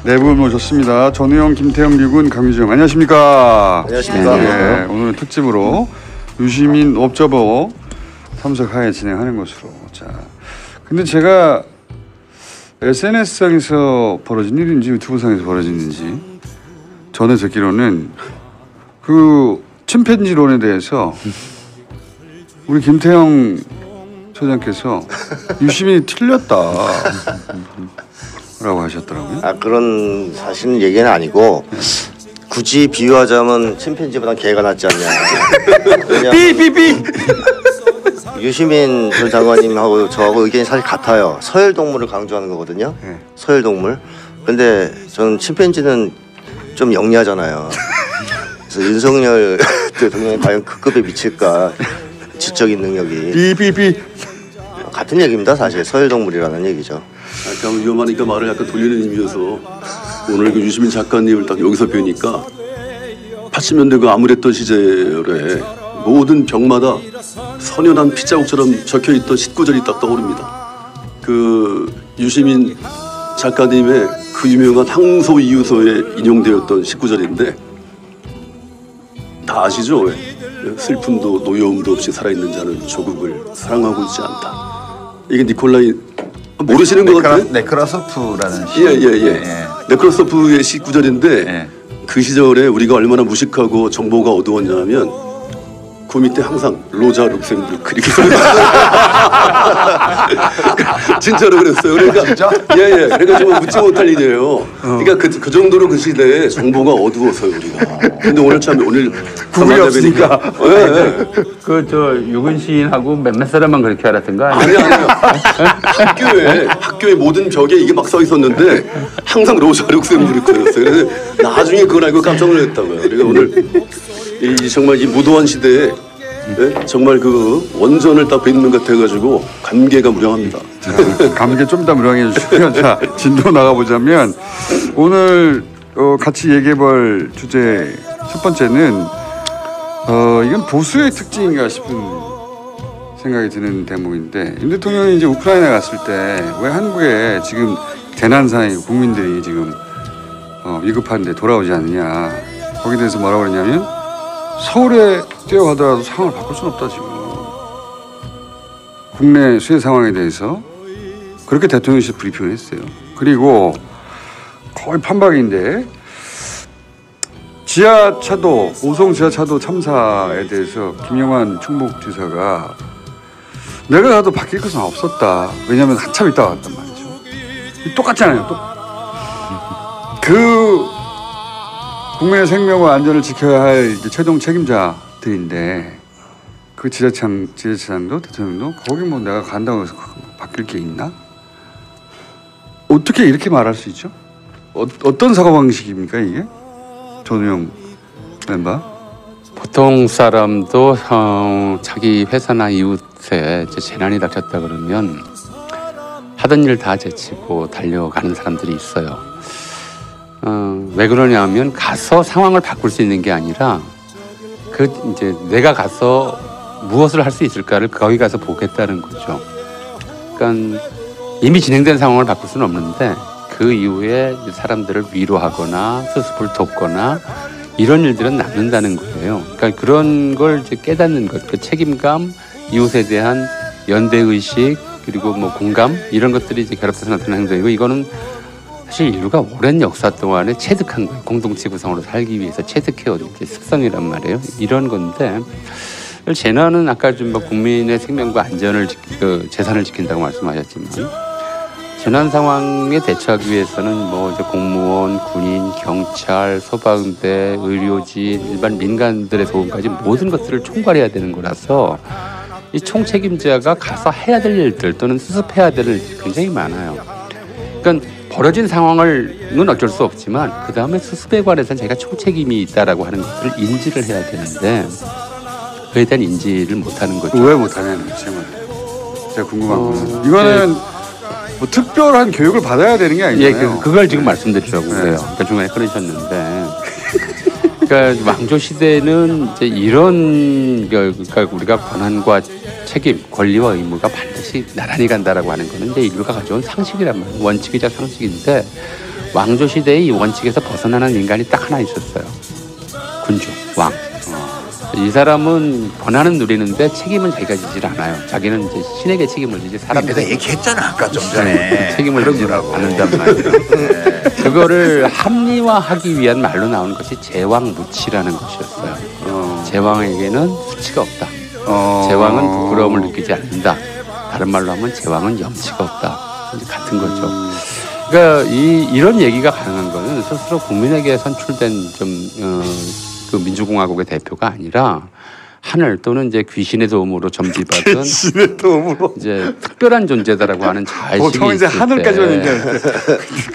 네 분 모셨습니다. 전우영, 김태형, 류군, 강유정. 안녕하십니까? 안녕하십니까? 네, 오늘은 특집으로 유시민 옵저버 참석하에 진행하는 것으로. 자, 근데 제가 SNS상에서 벌어진 일인지 유튜브상에서 벌어진 일인지 전에 듣기로는 그 침팬지론에 대해서 우리 김태형 소장께서 유시민이 틀렸다 라고 하셨더라고요. 그런 사실은 얘기는 아니고 굳이 비유하자면 침팬지보다 개가 낫지 않냐. 삐삐삐. 유시민 전 장관님하고 저하고 의견이 사실 같아요. 서열동물을 강조하는 거거든요. 네. 서열동물. 근데 저는 침팬지는 좀 영리하잖아요. 그래서 윤석열 대통령이 과연 그 급에 미칠까. 지적인 능력이. 삐삐삐. 같은 얘기입니다. 사실 서열동물이라는 얘기죠. 약간 위험하니까 말을 약간 돌리는 의미여서 오늘 그 유시민 작가님을 딱 여기서 뵈니까 80년대 그 암울했던 시절에 모든 벽마다 선연한 핏자국처럼 적혀있던 19절이 딱 떠오릅니다. 그 유시민 작가님의 그 유명한 항소 이유서에 인용되었던 19절인데 다 아시죠? 왜? 슬픔도 노여움도 없이 살아있는 자는 조국을 사랑하고 있지 않다. 이게 니콜라이 모르시는 것 같아요? 네크라소프라는 시. 예. 네크라소프의 19절인데 그 시절에 우리가 얼마나 무식하고 정보가 어두웠냐면 그 밑에 항상 로자 룩셈부르크 이렇게 진짜로 그랬어요. 그러니까 진짜? 예. 그러니까 정말 묻지 못할 일이에요. 그러니까 그 정도로 그 시대에 정보가 어두웠어요 우리가. 근데 오늘 구글이 없으니까. 그 유근 시인하고 몇몇 사람만 그렇게 알았던 거 아니에요? 아니요. 학교에 모든 벽에 이게 막 써 있었는데 항상 로자 룩셈부르크였어요. 그래서 나중에 그걸 알고 깜짝 놀랐다고요. 그러니까 오늘 정말 이 무도한 시대에 정말 그 원전을 딱 뵙는 것 같아가지고 감개가 무량합니다. 자, 감개 좀 더 무량해 주시고요. 자, 진도 나가보자면 오늘 같이 얘기해볼 주제 첫 번째는 이건 보수의 특징인가 싶은 생각이 드는 대목인데 윤 대통령이 이제 우크라이나 갔을 때 왜 한국에 지금 재난 상황이고 국민들이 지금 위급한데 돌아오지 않느냐 거기에 대해서 뭐라고 그러냐면 서울에 뛰어가더라도 상황을 바꿀 수는 없다 지금. 국내 수해 상황에 대해서 그렇게 대통령실 브리핑을 했어요. 그리고 거의 판박인데 지하차도 오송 지하차도 참사에 대해서 김영환 충북지사가 내가 가도 바뀔 것은 없었다. 왜냐하면 한참 있다가 왔단 말이죠. 똑같잖아요. 그 국민의 생명과 안전을 지켜야 할 최종 책임자들인데 그 지자체장도 대통령도 거기 뭐 내가 간다고 해서 바뀔 게 있나? 어떻게 이렇게 말할 수 있죠? 어떤 사고방식입니까 이게? 전우영 멤버? 보통 사람도 자기 회사나 이웃에 재난이 닥쳤다 그러면 하던 일 다 제치고 달려가는 사람들이 있어요. 왜 그러냐면 가서 상황을 바꿀 수 있는 게 아니라 이제 내가 가서 무엇을 할 수 있을까를 거기 가서 보겠다는 거죠. 그러니까 이미 진행된 상황을 바꿀 수는 없는데 그 이후에 사람들을 위로하거나 수습을 돕거나 이런 일들은 남는다는 거예요. 그러니까 그런 걸 이제 깨닫는 것, 그 책임감, 이웃에 대한 연대 의식 그리고 뭐 공감 이런 것들이 이제 결합돼서 나타나는 행동이고 이거는 사실 인류가 오랜 역사 동안에 체득한 거예요. 공동체 구성으로 살기 위해서 체득해온 습성이란 말이에요. 이런 건데 재난은 아까 좀 뭐 국민의 생명과 안전을 재산을 지킨다고 말씀하셨지만 재난 상황에 대처하기 위해서는 뭐 이제 공무원, 군인, 경찰, 소방대, 의료진, 일반 민간들의 도움까지 모든 것들을 총괄해야 되는 거라서 이 총책임자가 가서 해야 될 일들 또는 수습해야 될 일들이 굉장히 많아요. 그러니까 벌어진 상황은 어쩔 수 없지만 그 다음에 수습에 관해서는 제가 총책임이 있다라고 하는 것들을 인지를 해야 되는데 그에 대한 인지를 못하는 거죠. 왜 못하냐는 제가 궁금한 거는 이거는 뭐 특별한 교육을 받아야 되는 게 아니잖아요. 그걸 지금 말씀드리려고 그래요. 그러니까 중간에 끊으셨는데 그러니까 왕조 시대는 이제 이런 그러니까 우리가 권한과 책임, 권리와 의무가 반드시 나란히 간다라고 하는 거는 이제 인류가 가져온 상식이란 말이에요. 원칙이자 상식인데 왕조 시대의 이 원칙에서 벗어나는 인간이 딱 하나 있었어요. 군주, 왕. 이 사람은 권한은 누리는데 책임은 자기가 지질 않아요. 자기는 이제 신에게 책임을 지지 내가 사람들에게 얘기했잖아 아까 좀 전에. 책임을 지지 않는단 말이에요. 그거를 합리화하기 위한 말로 나오는 것이 제왕무치라는 것이었어요. 제왕에게는 수치가 없다. 제왕은 부끄러움을 느끼지 않는다. 다른 말로 하면 제왕은 염치가 없다. 이제 같은 거죠. 그러니까 이런 얘기가 가능한 거는 스스로 국민에게 선출된 그 민주공화국의 대표가 아니라 하늘 또는 이제 귀신의 도움으로 점지받은 귀신의 도움으로 이제 특별한 존재다라고 하는 자식이 보통 이제 있을 하늘까지만 때 얘기하는데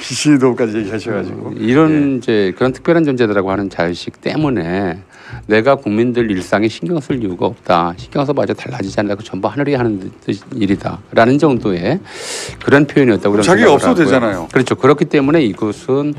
귀신의 도움까지 얘기하셔가지고 이런 이제 그런 특별한 존재다라고 하는 자식 때문에 내가 국민들 일상에 신경 쓸 이유가 없다. 신경 써봐야 달라지지 않는다고 전부 하늘이 하는 일이다라는 정도의 그런 표현이었다고 저는 자기가 생각을 없어도 하고요. 되잖아요. 그렇죠. 그렇기 때문에 이것은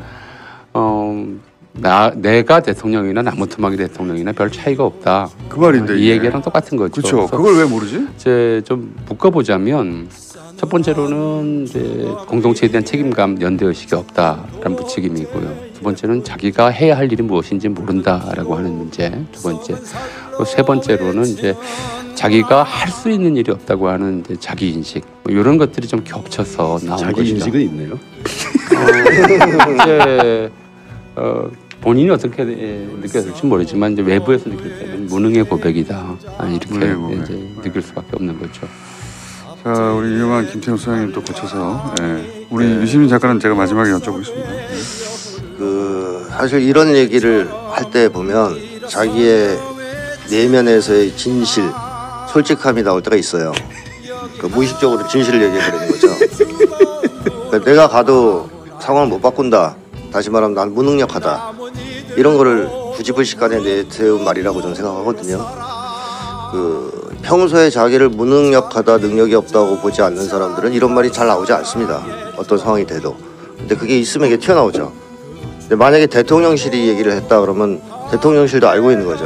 내가 대통령이나 나무토막이 대통령이나 별 차이가 없다. 그 말인데 이 이게. 얘기랑 똑같은 거죠. 그렇죠. 그래서 그걸 왜 모르지? 이제 좀 묶어보자면 첫 번째로는 이제 공동체에 대한 책임감, 연대의식이 없다라는 부책임이고요. 두 번째는 자기가 해야 할 일이 무엇인지 모른다라고 하는 문제. 두 번째. 세 번째로는 이제 자기가 할 수 있는 일이 없다고 하는 이제 자기 인식. 뭐 이런 것들이 좀 겹쳐서 나온 자기 것이다. 인식은 있네요. 이제 본인이 어떻게 느꼈을지 모르지만 이제 외부에서 느낄 때는 무능의 고백이다. 이렇게 무능의 고백. 이제 느낄 수밖에 없는 거죠. 자, 우리 유명한 김태형 소장님 또 고쳐서 우리 유시민 작가는 제가 마지막에 여쭤보겠습니다. 사실 이런 얘기를 할 때 보면 자기의 내면에서의 진실, 솔직함이 나올 때가 있어요. 무의식적으로 진실을 얘기해버리는 거죠. 그러니까 내가 가도 상황을 못 바꾼다. 다시 말하면 난 무능력하다. 이런 거를 부지불식간에 내세운 말이라고 저는 생각하거든요. 평소에 자기를 무능력하다, 능력이 없다고 보지 않는 사람들은 이런 말이 잘 나오지 않습니다. 어떤 상황이 돼도. 근데 그게 있으면 이게 튀어나오죠. 근데 만약에 대통령실이 얘기를 했다 그러면 대통령실도 알고 있는 거죠.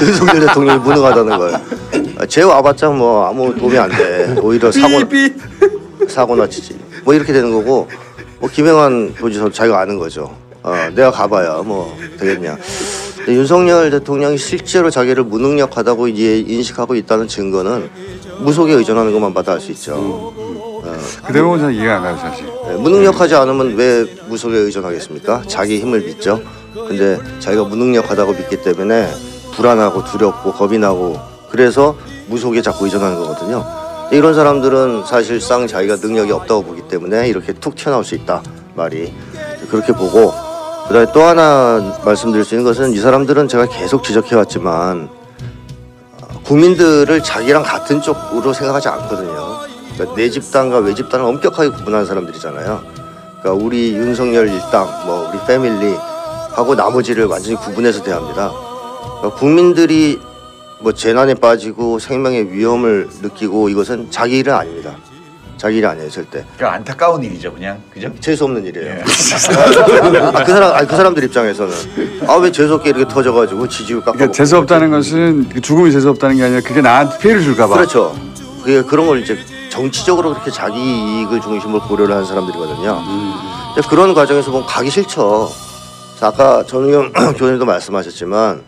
윤석열 대통령이 무능하다는 걸. 쟤 와봤자 뭐 아무 도움이 안 돼. 오히려 사고나 치지. 뭐 이렇게 되는 거고, 뭐 김영환 도지사 자기가 아는 거죠. 내가 가봐야 뭐 되겠냐. 근데 윤석열 대통령이 실제로 자기를 무능력하다고 인식하고 있다는 증거는 무속에 의존하는 것만 봐도 알 수 있죠. 그 대목은 잘 이해가 안 가요, 사실. 무능력하지 않으면 왜 무속에 의존하겠습니까? 자기 힘을 믿죠. 근데 자기가 무능력하다고 믿기 때문에 불안하고 두렵고 겁이 나고 그래서 무속에 자꾸 의존하는 거거든요. 이런 사람들은 사실상 자기가 능력이 없다고 보기 때문에 이렇게 툭 튀어나올 수 있다 말이. 그렇게 보고 그다음에 또 하나 말씀드릴 수 있는 것은 이 사람들은 제가 계속 지적해왔지만 국민들을 자기랑 같은 쪽으로 생각하지 않거든요. 그러니까 내 집단과 외 집단을 엄격하게 구분하는 사람들이잖아요. 그러니까 우리 윤석열 일당, 뭐 우리 패밀리 하고 나머지를 완전히 구분해서 대합니다. 그러니까 국민들이 뭐 재난에 빠지고 생명의 위험을 느끼고 이것은 자기 일은 아닙니다. 자기 일이 아니에요, 절대. 그 안타까운 일이죠, 그냥 그죠? 재수 없는 일이에요. 예. 그 사람들 입장에서는 왜 재수 없게 이렇게 터져가지고 지지율 깎아. 그러니까 재수 없다는 것은 죽음이 재수 없다는 게 아니라 그게 나한테 피해를 줄까 봐. 그렇죠. 그게 그런 걸 이제 정치적으로 그렇게 자기 이익을 중심으로 고려를 하는 사람들이거든요. 근데 그런 과정에서 보면 가기 싫죠. 아까 전우영 교수님도 말씀하셨지만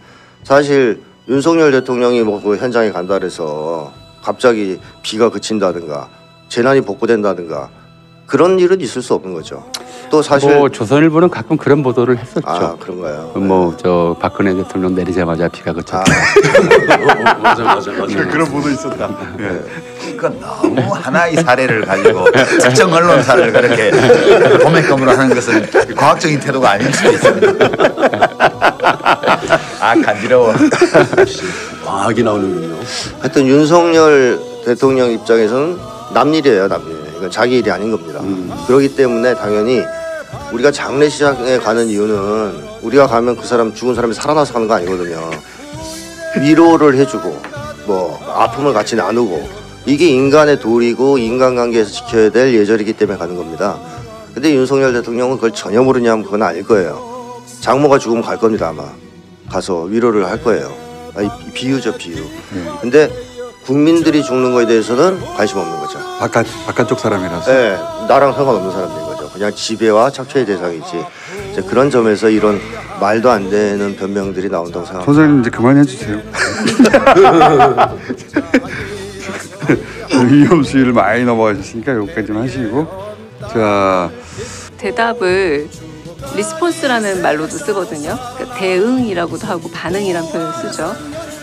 사실 윤석열 대통령이 뭐 그 현장에 간다 그래서 갑자기 비가 그친다든가 재난이 복구된다든가 그런 일은 있을 수 없는 거죠. 또 사실 뭐 조선일보는 가끔 그런 보도를 했었죠. 그런가요? 뭐 저 박근혜 대통령 내리자마자 비가 그쳤다. 맞아. 그런 보도 있었다. 예. 그건 너무 하나의 사례를 가지고 특정 언론사를 그렇게 도매금으로 하는 것은 과학적인 태도가 아닐 수도 있습니다. 간지러워. 과학이 나오는군요. 하여튼 윤석열 대통령 입장에서는 남 일이에요, 남 일. 이건 자기 일이 아닌 겁니다. 그렇기 때문에 당연히 우리가 장례식장에 가는 이유는 우리가 가면 그 사람 죽은 사람이 살아나서 가는 거 아니거든요. 위로를 해주고 뭐 아픔을 같이 나누고 이게 인간의 도리고 인간관계에서 지켜야 될 예절이기 때문에 가는 겁니다. 근데 윤석열 대통령은 그걸 전혀 모르냐면 그건 아닐 거예요. 장모가 죽으면 갈 겁니다, 아마. 가서 위로를 할 거예요. 비유죠, 비유. 근데 국민들이 죽는 거에 대해서는 관심 없는 거죠. 바깥쪽 사람이라서. 네, 나랑 상관없는 사람들인 거죠. 그냥 지배와 착취의 대상이지. 이제 그런 점에서 이런 말도 안 되는 변명들이 나온다고 생각합니다. 선생님 이제 그만해 주세요. 위험수위를 많이 넘어가셨으니까 여기까지만 하시고. 자, 대답을 리스폰스라는 말로도 쓰거든요. 그러니까 대응이라고도 하고 반응이라는 표현을 쓰죠.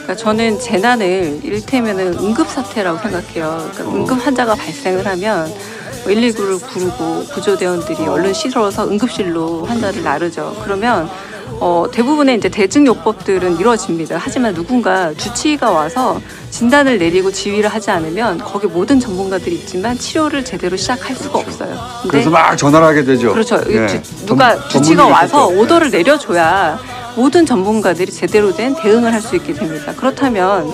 그러니까 저는 재난을 이를테면은 응급사태라고 생각해요. 그러니까 응급 환자가 발생을 하면 119를 부르고 구조대원들이 얼른 실어서 응급실로 환자를 나르죠. 그러면 대부분의 이제 대증요법들은 이루어집니다. 하지만 누군가 주치의가 와서 진단을 내리고 지휘를 하지 않으면 거기 모든 전문가들이 있지만 치료를 제대로 시작할 수가 없어요. 근데 그래서 막 전화를 하게 되죠. 그렇죠. 네. 누가 주치의가 와서 전문의가 오더를 내려줘야 모든 전문가들이 제대로 된 대응을 할 수 있게 됩니다. 그렇다면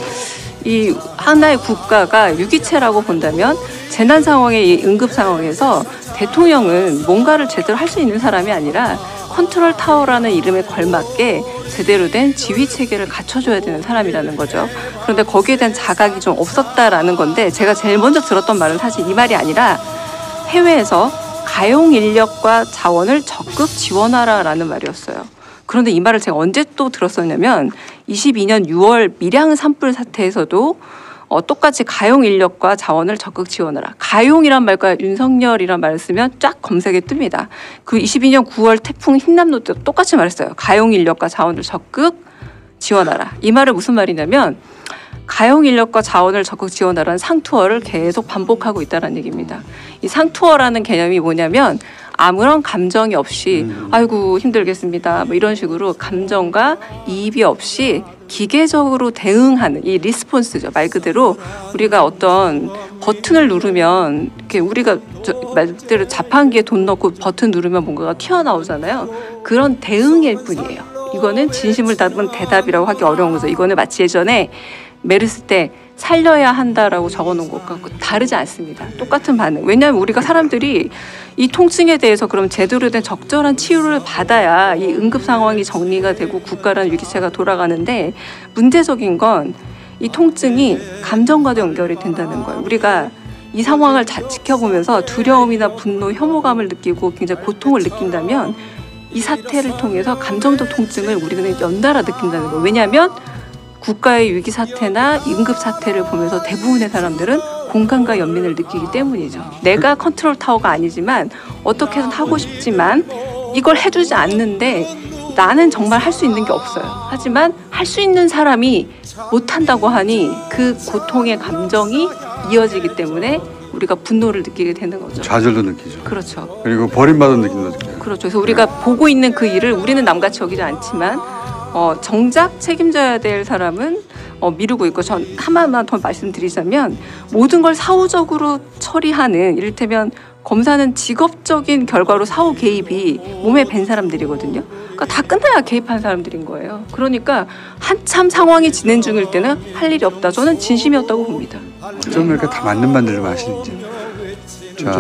이 하나의 국가가 유기체라고 본다면 재난 상황의 이 응급 상황에서 대통령은 뭔가를 제대로 할 수 있는 사람이 아니라 컨트롤 타워라는 이름에 걸맞게 제대로 된 지휘 체계를 갖춰줘야 되는 사람이라는 거죠. 그런데 거기에 대한 자각이 좀 없었다라는 건데 제가 제일 먼저 들었던 말은 사실 이 말이 아니라 해외에서 가용 인력과 자원을 적극 지원하라라는 말이었어요. 그런데 이 말을 제가 언제 또 들었었냐면 22년 6월 밀양 산불 사태에서도 똑같이 가용 인력과 자원을 적극 지원하라. 가용이란 말과 윤석열이란 말을 쓰면 쫙 검색에 뜹니다. 그 22년 9월 태풍 흰남노 때 똑같이 말했어요. 가용 인력과 자원을 적극 지원하라. 이 말은 무슨 말이냐면 가용 인력과 자원을 적극 지원하라는 상투어를 계속 반복하고 있다는 얘기입니다. 이 상투어라는 개념이 뭐냐면 아무런 감정이 없이 아이고 힘들겠습니다 뭐 이런 식으로 감정과 이입이 없이 기계적으로 대응하는 이 리스폰스죠. 말 그대로 우리가 어떤 버튼을 누르면 이렇게 우리가 말대로 자판기에 돈 넣고 버튼 누르면 뭔가가 튀어나오잖아요. 그런 대응일 뿐이에요. 이거는 진심을 담은 대답이라고 하기 어려운 거죠. 이거는 마치 예전에 메르스 때 살려야 한다라고 적어놓은 것과 다르지 않습니다. 똑같은 반응. 왜냐하면 우리가 사람들이 이 통증에 대해서 그럼 제대로 된 적절한 치유를 받아야 이 응급 상황이 정리가 되고 국가라는 유기체가 돌아가는데 문제적인 건 이 통증이 감정과도 연결이 된다는 거예요. 우리가 이 상황을 지켜보면서 두려움이나 분노, 혐오감을 느끼고 굉장히 고통을 느낀다면 이 사태를 통해서 감정적 통증을 우리는 연달아 느낀다는 거예요. 왜냐하면 국가의 위기 사태나 응급 사태를 보면서 대부분의 사람들은 공감과 연민을 느끼기 때문이죠. 내가 컨트롤 타워가 아니지만 어떻게든 하고 싶지만 이걸 해주지 않는데 나는 정말 할 수 있는 게 없어요. 하지만 할 수 있는 사람이 못한다고 하니 그 고통의 감정이 이어지기 때문에 우리가 분노를 느끼게 되는 거죠. 좌절도 느끼죠. 그렇죠. 그리고 버림받은 느낌도 느껴요. 그렇죠. 그래서 우리가 보고 있는 그 일을 우리는 남같이 여기지 않지만 정작 책임져야 될 사람은 미루고 있고 전 하나만 더 말씀드리자면 모든 걸 사후적으로 처리하는 이를테면 검사는 직업적인 결과로 사후 개입이 몸에 밴 사람들이거든요. 그러니까 다 끝나야 개입한 사람들인 거예요. 그러니까 한참 상황이 진행 중일 때는 할 일이 없다. 저는 진심이었다고 봅니다. 좀 이렇게 다 맞는 말들을 하시는지. 자.